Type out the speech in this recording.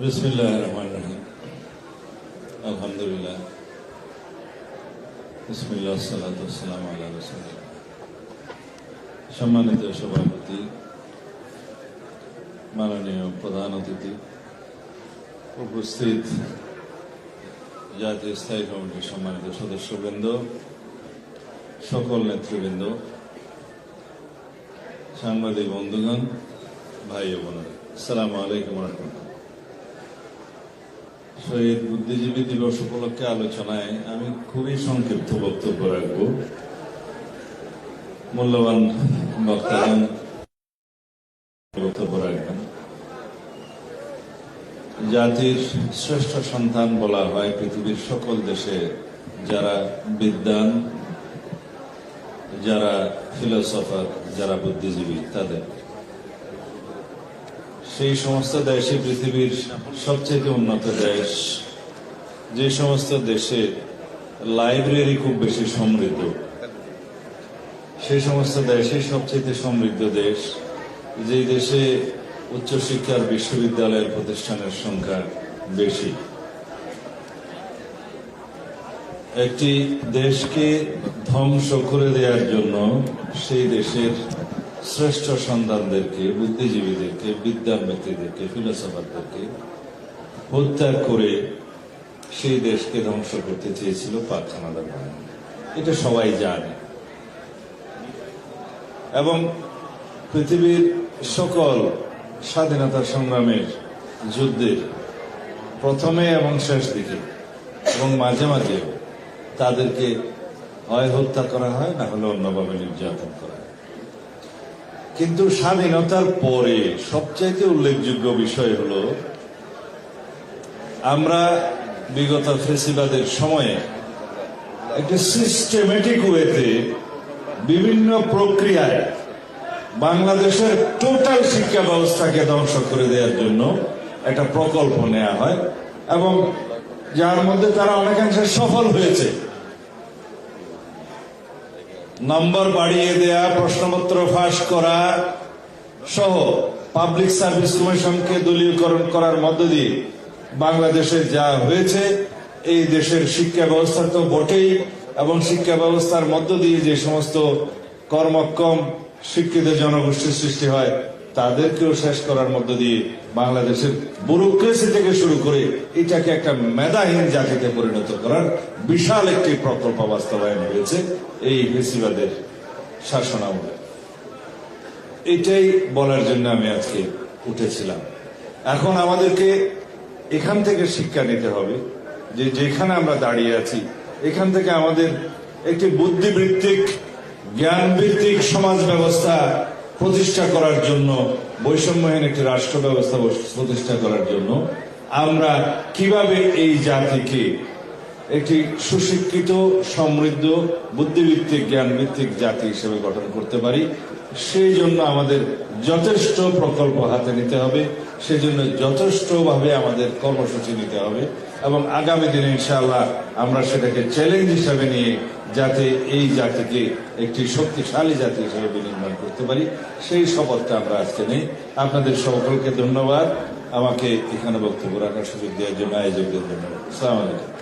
বিসমিল্লাহির রহমানির রহিম। আলহামদুলিল্লাহ, বিসমিল্লাহ, সালাতু ওয়াসসালামু আলা রাসূলিল্লাহ। সম্মানিত সভাপতি, মাননীয় প্রধান অতিথি, উপস্থিত জাতীয় স্থায়ী কমিটির সম্মানিত সদস্যবৃন্দ, সকল নেতৃবৃন্দ, সাংবাদিক বন্ধুগণ, ভাই ও বোনেরা, আসসালামু আলাইকুম ওয়া রাহমাতুল্লাহ। শহীদ বুদ্ধিজীবী দিবস উপলক্ষে আলোচনায় আমি খুবই সংক্ষিপ্ত বক্তব্য রাখব। মূল্যবান বক্তাগণ বক্তব্য রাখবেন। জাতির শ্রেষ্ঠ সন্তান বলা হয় পৃথিবীর সকল দেশে যারা বিদ্বান, যারা ফিলোসফার, যারা বুদ্ধিজীবী, তাদের। সেই সমস্ত দেশই পৃথিবীর সবচেয়ে উন্নত দেশ, যে সমস্ত দেশে লাইব্রেরি খুব বেশি সমৃদ্ধ, সেই সমস্ত দেশই সবচেয়ে সমৃদ্ধ দেশ, যে দেশে উচ্চশিক্ষার বিশ্ববিদ্যালয়ের প্রতিষ্ঠানের সংখ্যা বেশি। একটি দেশকে ধ্বংস করে দেওয়ার জন্য সেই দেশের শ্রেষ্ঠ সন্তানদেরকে, বুদ্ধিজীবীদেরকে, বিদ্যান ব্যক্তিদেরকে, ফিলোসফারদেরকে হত্যা করে সেই দেশকে ধ্বংস করতে চেয়েছিল পাক হানাদার বাহিনী। এটা সবাই জানে। এবং পৃথিবীর সকল স্বাধীনতা সংগ্রামের যুদ্ধের প্রথমে এবং শেষ দিকে এবং মাঝে মাঝে তাদেরকে হয় হত্যা করা হয়, না হলে অন্যভাবে নির্যাতন করা হয়। কিন্তু স্বাধীনতার পরে সবচাইতে উল্লেখযোগ্য বিষয় হল, আমরা বিগত ফেসিবাদের সময়ে একটি সিস্টেমেটিক ওয়েতে বিভিন্ন প্রক্রিয়ায় বাংলাদেশের টোটাল শিক্ষা ব্যবস্থাকে ধ্বংস করে দেওয়ার জন্য একটা প্রকল্প নেওয়া হয়, এবং যার মধ্যে তারা অনেকাংশে সফল হয়েছে। নম্বর বাড়িয়ে দেয়া, প্রশ্নপত্র ফাঁস করা সহ পাবলিক সার্ভিস কমিশনকে দলীয়করণ করার মধ্য দিয়ে বাংলাদেশে যা হয়েছে, এই দেশের শিক্ষা ব্যবস্থা তো বটেই, এবং শিক্ষা ব্যবস্থার মধ্য দিয়ে যে সমস্ত কর্মক্ষম শিক্ষিত জনগোষ্ঠীর সৃষ্টি হয়, তাদেরকেও শেষ করার মধ্য দিয়ে বাংলাদেশের ব্যুরোক্রেসি থেকে শুরু করে এটাকে একটা মেধাহীন জাতিতে পরিণত করার বিশাল একটি প্রকল্প বাস্তবায়ন হয়েছে এই ফেসিবাদের শাসনামলে। এটাই বলার জন্য আমি আজকে উঠেছিলাম। এখন আমাদেরকে এখান থেকে শিক্ষা নিতে হবে যে যেখানে আমরা দাঁড়িয়ে আছি, এখান থেকে আমাদের একটি বুদ্ধিবৃত্তিক, জ্ঞানভিত্তিক সমাজ ব্যবস্থা প্রতিষ্ঠা করার জন্য, বৈষম্যহীন একটি রাষ্ট্র ব্যবস্থা প্রতিষ্ঠা করার জন্য আমরা কিভাবে এই জাতিকে একটি সুশিক্ষিত, সমৃদ্ধ, বুদ্ধিভিত্তিক, জ্ঞানভিত্তিক জাতি হিসেবে গঠন করতে পারি, সেই জন্য আমাদের যথেষ্ট প্রকল্প হাতে নিতে হবে, সেই জন্য যথেষ্টভাবে আমাদের কর্মসূচি নিতে হবে, এবং আগামী দিনে ইনশাআল্লাহ আমরা সেটাকে চ্যালেঞ্জ হিসাবে নিয়ে যাতে এই জাতিকে একটি শক্তিশালী জাতি হিসেবে বিনির্মাণ করতে পারি, সেই শপথটা আমরা আজকে নেই। আপনাদের সকলকে ধন্যবাদ আমাকে এখানে বক্তব্য রাখার সুযোগ দেওয়ার জন্য, আয়োজকদের ধন্যবাদ। আসসালামু আলাইকুম।